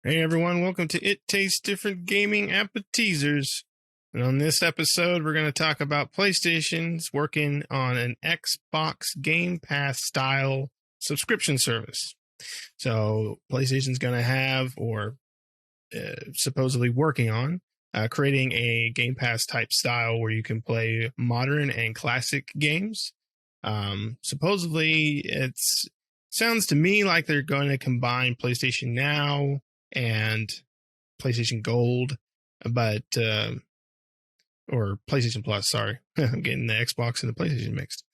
Hey everyone, welcome to It Tastes Different Gaming Appetizers. And on this episode, we're going to talk about PlayStation's working on an Xbox Game Pass style subscription service. So PlayStation's going to have, or supposedly working on, creating a Game Pass type style where you can play modern and classic games. Supposedly, it sounds to me like they're going to combine PlayStation Now and PlayStation Gold, but or PlayStation Plus. Sorry, I'm getting the Xbox and the PlayStation mixed.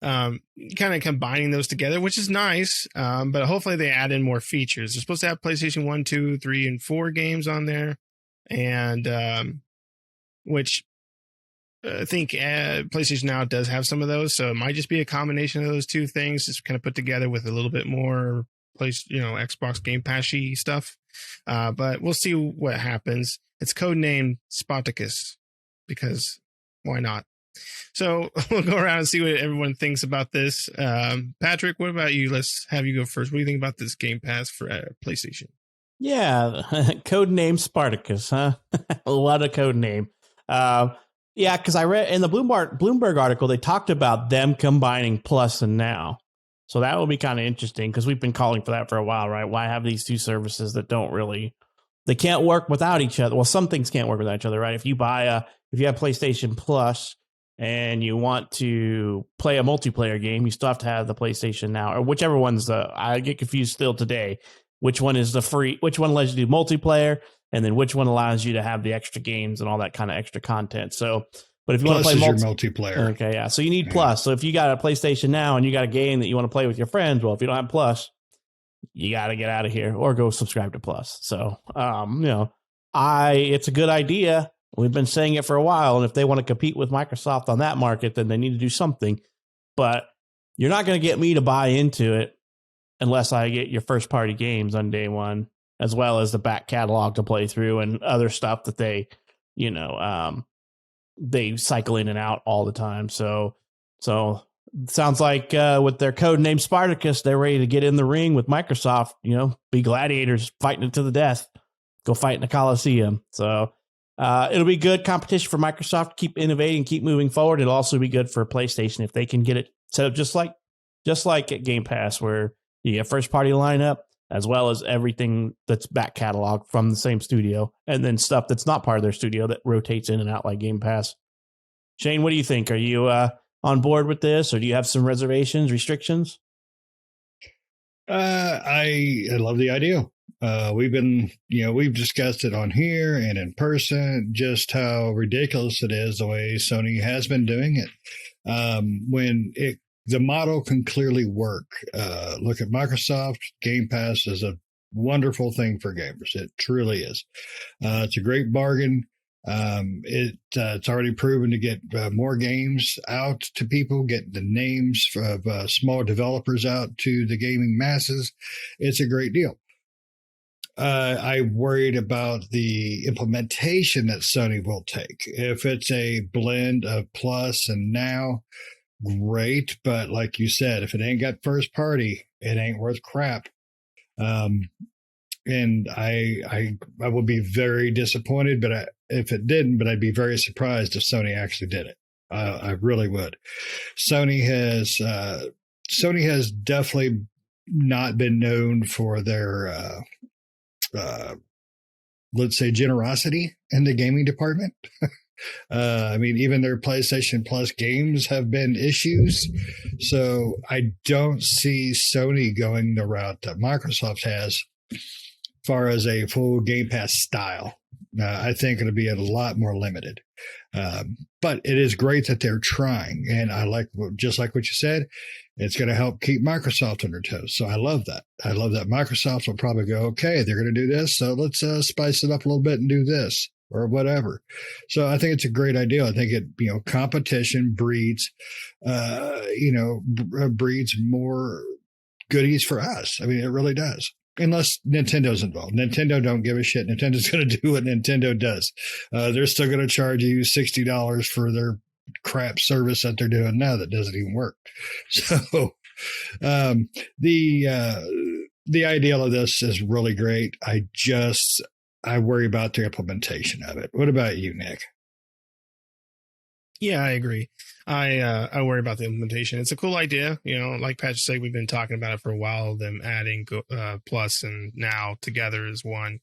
Kind of combining those together, which is nice. But hopefully they add in more features. They're supposed to have PlayStation 1, 2, 3, and 4 games on there, and which I think PlayStation Now does have some of those. So it might just be a combination of those two things, just kind of put together with a little bit more Xbox Game Pass-y stuff. But we'll see what happens. It's codenamed Spartacus because why not? So we'll go around and see what everyone thinks about this. Patrick, what about you? Let's have you go first. What do you think about this Game Pass for PlayStation? Yeah, codename Spartacus, huh? What a code name. Yeah, because I read in the Bloomberg article, they talked about them combining Plus and Now. So that will be kind of interesting because we've been calling for that for a while, right? Why have these two services that they can't work without each other? Well, some things can't work without each other, right? If you have PlayStation Plus and you want to play a multiplayer game, you still have to have the PlayStation Now, or whichever one's I get confused still today. Which one is the free? Which one lets you do multiplayer, and then which one allows you to have the extra games and all that kind of extra content? So, but if you want to play your multiplayer, okay, yeah. So you need Plus. So if you got a PlayStation Now and you got a game that you want to play with your friends, well, if you don't have Plus, you got to get out of here or go subscribe to Plus. So, it's a good idea. We've been saying it for a while, and if they want to compete with Microsoft on that market, then they need to do something. But you're not going to get me to buy into it unless I get your first party games on day one, as well as the back catalog to play through and other stuff that they cycle in and out all the time. So sounds like with their code name Spartacus, they're ready to get in the ring with Microsoft, be gladiators fighting it to the death, go fight in the Coliseum. So it'll be good competition for Microsoft to keep innovating, keep moving forward. It'll also be good for PlayStation if they can get it set up just like at Game Pass, where you get first party lineup as well as everything that's back catalog from the same studio, and then stuff that's not part of their studio that rotates in and out like Game Pass. Shane, what do you think? Are you on board with this, or do you have some reservations, restrictions? I love the idea. We've discussed it on here and in person, just how ridiculous it is the way Sony has been doing it. The model can clearly work. Look at Microsoft. Game Pass is a wonderful thing for gamers. It truly is. It's a great bargain. It's already proven to get more games out to people, get the names of small developers out to the gaming masses. It's a great deal. I'm worried about the implementation that Sony will take. If it's a blend of Plus and Now, great, but like you said, if it ain't got first party, it ain't worth crap. And I will be very disappointed, if it didn't, but I'd be very surprised if Sony actually did it. I really would. Sony has definitely not been known for their let's say generosity in the gaming department. Even their PlayStation Plus games have been issues. So I don't see Sony going the route that Microsoft has as far as a full Game Pass style. I think it'll be a lot more limited. But it is great that they're trying. And just like what you said, it's going to help keep Microsoft on their toes. So I love that. I love that Microsoft will probably go, okay, they're going to do this, so let's spice it up a little bit and do this, or whatever. So I think it's a great idea. I think competition breeds more goodies for us. I mean, it really does. Unless Nintendo's involved. Nintendo don't give a shit. Nintendo's going to do what Nintendo does. They're still going to charge you $60 for their crap service that they're doing now that doesn't even work. So the the ideal of this is really great. I worry about the implementation of it. What about you, Nick? Yeah, I agree. I worry about the implementation. It's a cool idea, like Patrick said, we've been talking about it for a while. Them adding Plus and Now together as one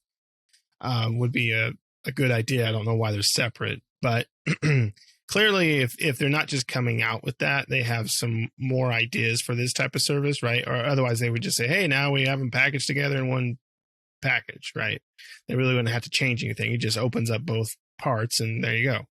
would be a good idea. I don't know why they're separate, but clearly, if they're not just coming out with that, they have some more ideas for this type of service, right? Or otherwise, they would just say, "Hey, now we have them packaged together in one package," right? They really wouldn't have to change anything. It just opens up both parts, and there you go.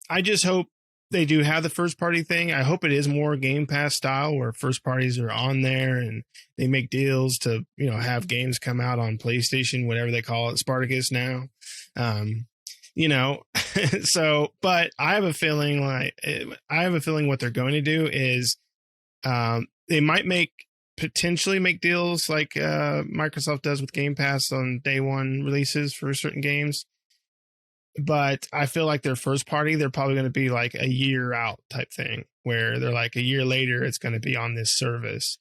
I just hope they do have the first party thing. I hope it is more Game Pass style where first parties are on there and they make deals to, have games come out on PlayStation, whatever they call it, Spartacus now. So, but I have a feeling what they're going to do is they might potentially make deals like Microsoft does with Game Pass on day one releases for certain games. But I feel like their first party, they're probably going to be like a year out type thing where they're like a year later, it's going to be on this service,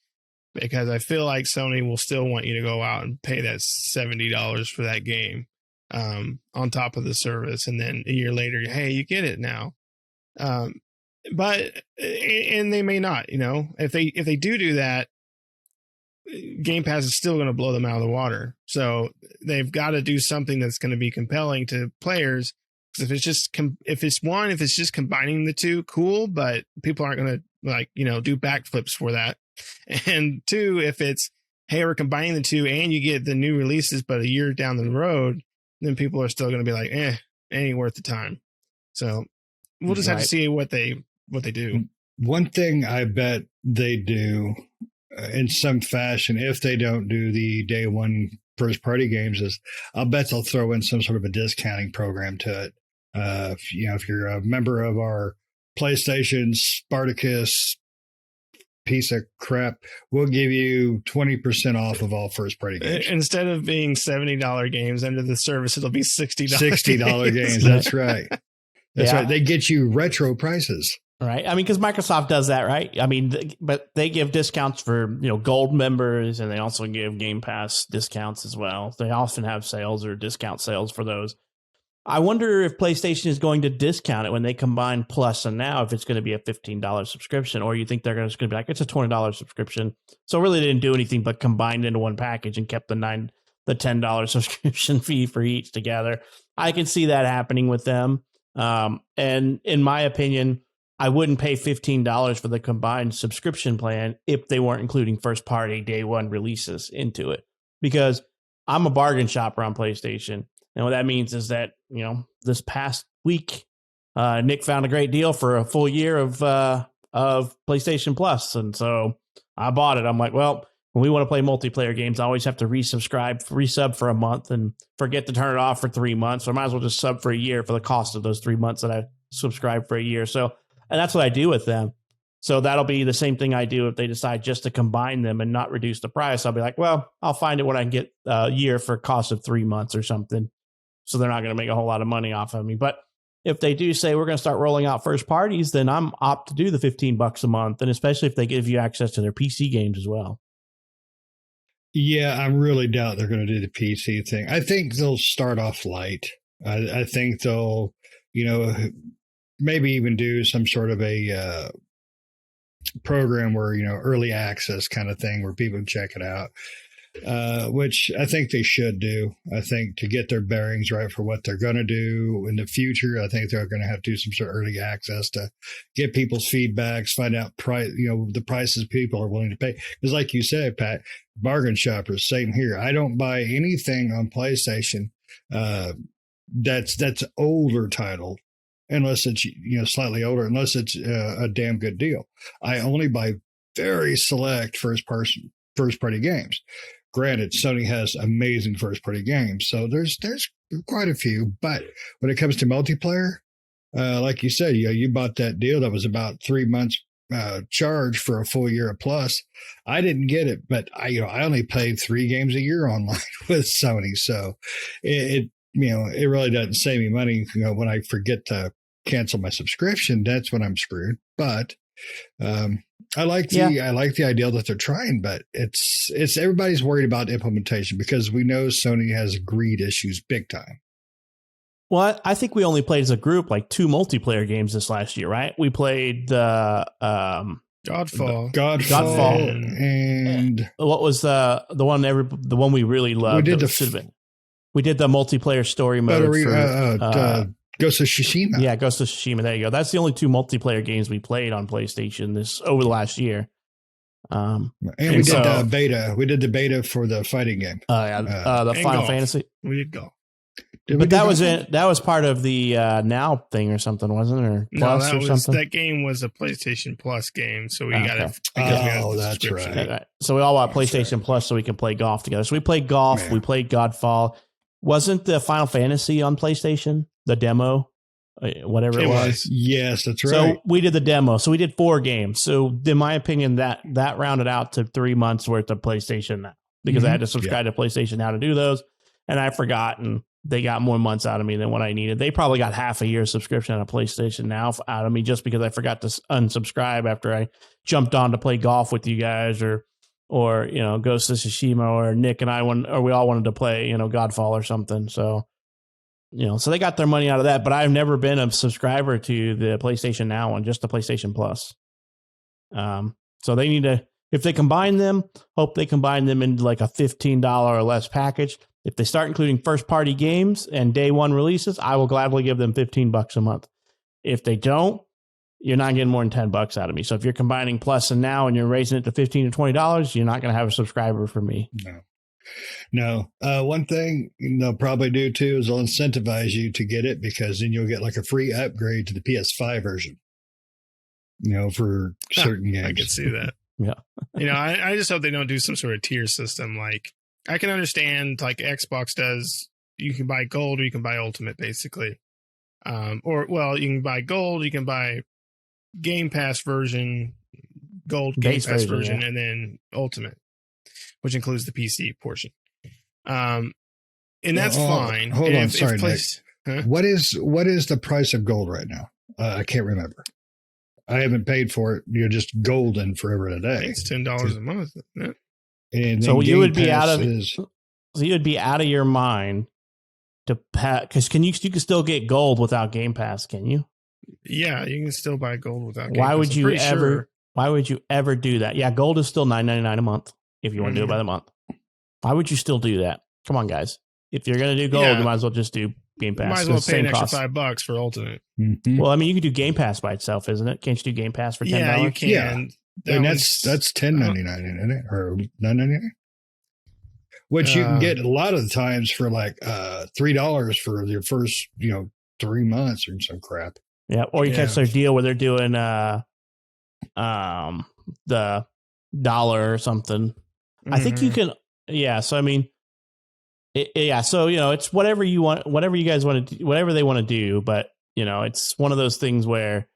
because I feel like Sony will still want you to go out and pay that $70 for that game on top of the service. And then a year later, hey, you get it now. But they may not, if they do that, Game Pass is still going to blow them out of the water. So they've got to do something that's going to be compelling to players. Because if it's just combining the two, cool, but people aren't going to do backflips for that. And two, if it's, hey, we're combining the two and you get the new releases, but a year down the road, then people are still going to be like, ain't worth the time. So we'll just have to see what they do. One thing I bet they do in some fashion, if they don't do the day one first party games, is I'll bet they'll throw in some sort of a discounting program to it. If you're a member of our PlayStation Spartacus piece of crap, we'll give you 20% off of all first party games. Instead of being $70 games under the service, it'll be $60. $60 games. That's right. That's right. They get you retro prices. Right. I mean, because Microsoft does that, right? I mean, but they give discounts for, gold members, and they also give Game Pass discounts as well. They often have sales or discount sales for those. I wonder if PlayStation is going to discount it when they combine Plus and Now, if it's going to be a $15 subscription, or you think they're just going to be like, it's a $20 subscription. So really they didn't do anything but combined into one package and kept the $10 subscription fee for each together. I can see that happening with them. And in my opinion, I wouldn't pay $15 for the combined subscription plan if they weren't including first party day one releases into it, because I'm a bargain shopper on PlayStation. And what that means is that, this past week, Nick found a great deal for a full year of PlayStation Plus. And so I bought it. I'm like, well, when we want to play multiplayer games, I always have to resub for a month and forget to turn it off for 3 months. So I might as well just sub for a year for the cost of those 3 months that I subscribed for a year. And that's what I do with them. So that'll be the same thing I do if they decide just to combine them and not reduce the price. I'll be like, well, I'll find it when I can get a year for a cost of 3 months or something. So they're not going to make a whole lot of money off of me. But if they do say we're going to start rolling out first parties, then I'm opt to do the $15 a month. And especially if they give you access to their PC games as well. Yeah, I really doubt they're going to do the PC thing. I think they'll start off light. I think they'll, maybe even do some sort of a program where, early access kind of thing where people can check it out, which I think they should do. I think to get their bearings right for what they're going to do in the future, I think they're going to have to do some sort of early access to get people's feedbacks, find out the prices people are willing to pay. Because like you said, Pat, bargain shoppers, same here. I don't buy anything on PlayStation that's older title, unless it's slightly older, unless it's a damn good deal. I only buy very select first party games. Granted, Sony has amazing first party games, so there's quite a few. But when it comes to multiplayer, like you said, you bought that deal that was about 3 months charge for a full year of Plus. I didn't get it, but I only played 3 games a year online with Sony, so it really doesn't save me money. When I forget to cancel my subscription, that's when I'm screwed. But I like the idea that they're trying, but it's everybody's worried about implementation because we know Sony has greed issues big time. Well, I think we only played as a group like 2 multiplayer games this last year, right? We played the Godfall, and what was the one we really loved? We did the multiplayer story mode for Ghost of Tsushima. Yeah, Ghost of Tsushima. There you go. That's the only 2 multiplayer games we played on PlayStation over the last year. And we did the beta. We did the beta for the fighting game. The Final Fantasy. We did golf. But that was it. That was part of the Now thing or something, wasn't it? Or Plus or something? That game was a PlayStation Plus game, so we got it. That's right. So we all bought PlayStation Plus so we can play golf together. So we played golf. Man. We played Godfall. Wasn't the Final Fantasy on PlayStation? The demo? Whatever it was. Yes, that's right. So we did the demo. So we did 4 games. So in my opinion, that rounded out to 3 months worth of PlayStation Now because I had to subscribe to PlayStation Now to do those. And I forgot, and they got more months out of me than what I needed. They probably got half a year's subscription on PlayStation Now out of me just because I forgot to unsubscribe after I jumped on to play golf with you guys or Ghost of Tsushima or Nick and I we all wanted to play, Godfall or something. So, so they got their money out of that, but I've never been a subscriber to the PlayStation Now one, just the PlayStation Plus. So they need to, if they combine them, hope they combine them into like a $15 or less package. If they start including first party games and day one releases, I will gladly give them $15 a month. If they don't, you're not getting more than $10 out of me. So if you're combining Plus and Now and you're raising it to $15 to $20, you're not going to have a subscriber for me. No. One thing they'll probably do too is they'll incentivize you to get it because then you'll get like a free upgrade to the PS5 version. For certain games. I could see that. Yeah. I just hope they don't do some sort of tier system. Like I can understand like Xbox does. You can buy gold or you can buy ultimate basically. You can buy gold, you can buy Game Pass version, gold Game Pass version, and then ultimate, which includes the PC portion. And that's fine. Hold on, sorry, Nick. What is the price of gold right now? I can't remember. I haven't paid for it. You're just golden forever and a day. It's $10 a month. Isn't it? And so you would be out of your mind to because you can still get gold without Game Pass, can you? Yeah, you can still buy gold without Game Pass. Sure. Why would you ever do that? Yeah, gold is still $9.99 a month if you want to do it by the month. Why would you still do that? Come on, guys. If you're going to do gold, you might as well just do Game Pass. You might as well pay an extra $5 for ultimate. Mm-hmm. Well, I mean, you can do Game Pass by itself, isn't it? Can't you do Game Pass for $10? Yeah, you can. Yeah. That's $10.99, isn't it? Or $9.99? Which you can get a lot of the times for like $3 for your first, 3 months or some crap. Yeah, or you catch their deal where they're doing the $1 or something. Mm-hmm. I think you can. Yeah, so I mean, so it's whatever you want, whatever you guys want to do, whatever they want to do. But it's one of those things where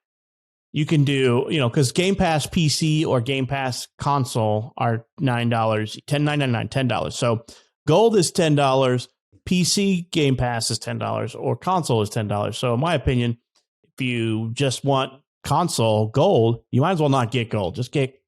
you can do, because Game Pass PC or Game Pass console are $9, $9.99, $10. So gold is $10, PC Game Pass is $10, or console is $10. So in my opinion, if you just want console gold, you might as well not get gold. Just get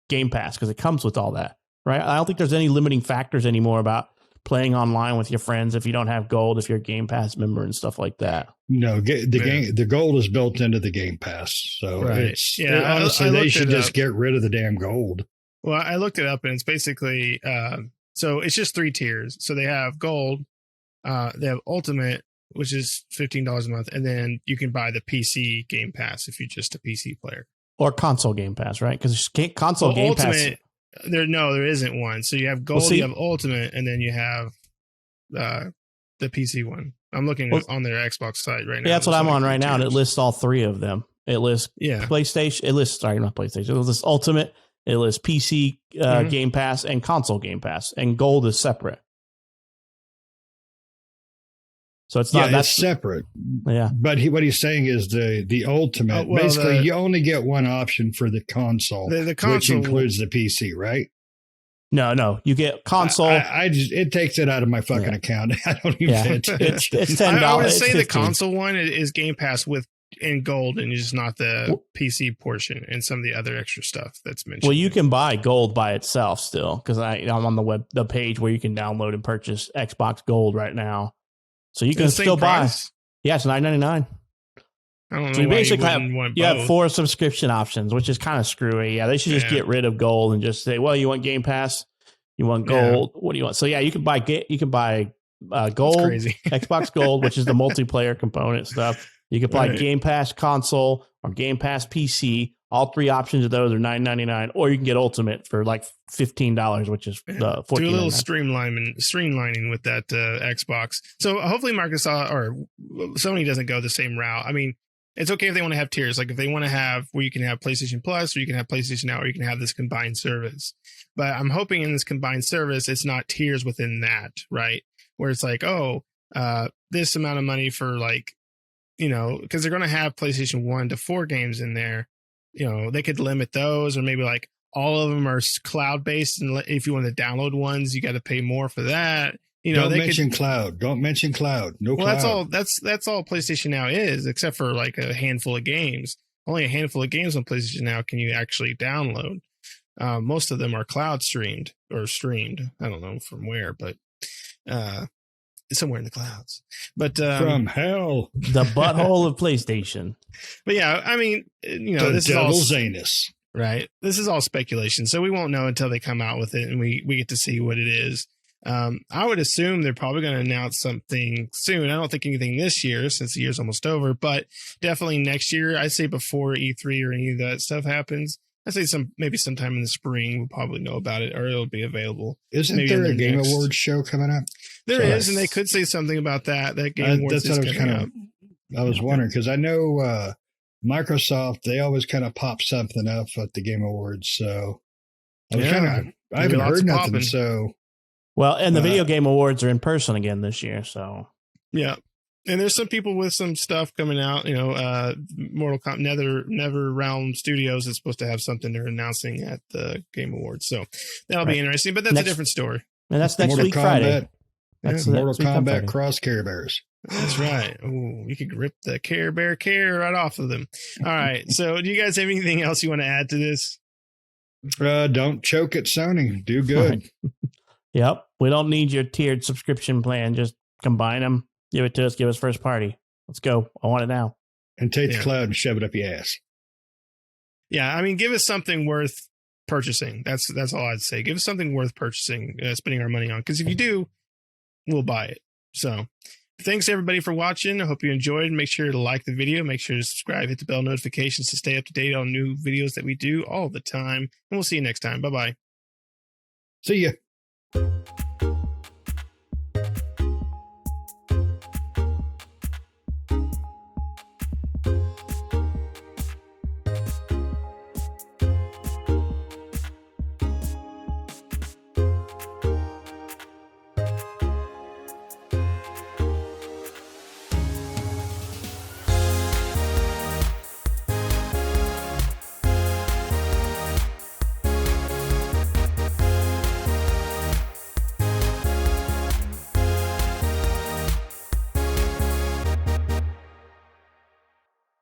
Game Pass because it comes with all that, right? I don't think there's any limiting factors anymore about playing online with your friends if you don't have gold, if you're a Game Pass member and stuff like that. No, the gold is built into the Game Pass. So honestly, they should just get rid of the damn gold. Well, I looked it up and it's basically, so it's just 3 tiers. So they have gold, they have ultimate, which is $15 a month. And then you can buy the PC Game Pass if you're just a PC player. Or console Game Pass, right? Because console Game ultimate, Pass... There isn't one. So you have gold, you have ultimate, and then you have the PC one. I'm looking on their Xbox site right now. Yeah, that's what I'm on right now, and it lists all 3 of them. It lists PlayStation. It lists not PlayStation. It lists Ultimate. It lists PC Game Pass and console Game Pass, and gold is separate. So it's not that's separate. Yeah, but what he's saying is the ultimate. Basically, you only get one option for the console, the console, which includes the PC, right? No, you get console. It takes it out of my fucking account. I don't even pay attention. It's $10. I would say the console one is Game Pass with in gold and just not the PC portion and some of the other extra stuff that's mentioned. Well, you can buy gold by itself still, because I'm on the page where you can download and purchase Xbox Gold right now. So you can still buy. Yeah, it's $9.99. I don't know. So you basically have 4 subscription options, which is kind of screwy. Yeah, they should just get rid of gold and just say, well, you want Game Pass, you want gold. What do you want? So yeah, you can buy gold, Xbox Gold, which is the multiplayer component stuff. You can buy Game Pass console or Game Pass PC. All 3 options of those are $9.99, or you can get Ultimate for like $15, which is the $14. Do a little streamlining with that Xbox. So hopefully Microsoft or Sony doesn't go the same route. I mean, it's okay if they want to have tiers, like if they want to have where you can have PlayStation Plus, or you can have PlayStation Now, or you can have this combined service. But I'm hoping in this combined service, it's not tiers within that, right? Where it's like, this amount of money for like, because they're going to have PlayStation 1 to 4 games in there. They could limit those, or maybe like all of them are cloud based. And if you want to download ones, you got to pay more for that. Don't mention cloud. Don't mention cloud. No cloud. That's all PlayStation Now is, except for like a handful of games. Only a handful of games on PlayStation Now can you actually download. Most of them are cloud streamed. I don't know from where, but somewhere in the clouds. But from hell, the butthole of PlayStation. But yeah, I mean, this is all anus, right? This is all speculation, so we won't know until they come out with it and we get to see what it is. I would assume they're probably going to announce something soon. I don't think anything this year, since the year's almost over, but definitely next year. I'd say before E3 or any of that stuff happens. I'd say maybe sometime in the spring we'll probably know about it, or it'll be available. Isn't there a Game Awards show coming up? There is, and they could say something about that. That Game Awards is coming up. I was wondering, because I know Microsoft, they always kind of pop something up at the Game Awards. So I haven't heard nothing. Popping. So well, and the Video Game Awards are in person again this year. So yeah. And there's some people with some stuff coming out, Mortal Kombat, NetherRealm Studios is supposed to have something they're announcing at the Game Awards. So that'll be interesting, but that's a different story. And that's next week, Friday. That's Mortal Kombat Cross Care Bears. That's right. Ooh, you could rip the Care Bear right off of them. All right. So do you guys have anything else you want to add to this? Don't choke at Sony. Do good. Yep. We don't need your tiered subscription plan. Just combine them. Give it to us. Give us first party. Let's go. I want it now. And take the cloud and shove it up your ass. Yeah, I mean, give us something worth purchasing. That's all I'd say. Give us something worth purchasing, spending our money on. Because if you do, we'll buy it. So thanks everybody for watching. I hope you enjoyed. Make sure to like the video. Make sure to subscribe. Hit the bell notifications to stay up to date on new videos that we do all the time. And we'll see you next time. Bye-bye. See ya.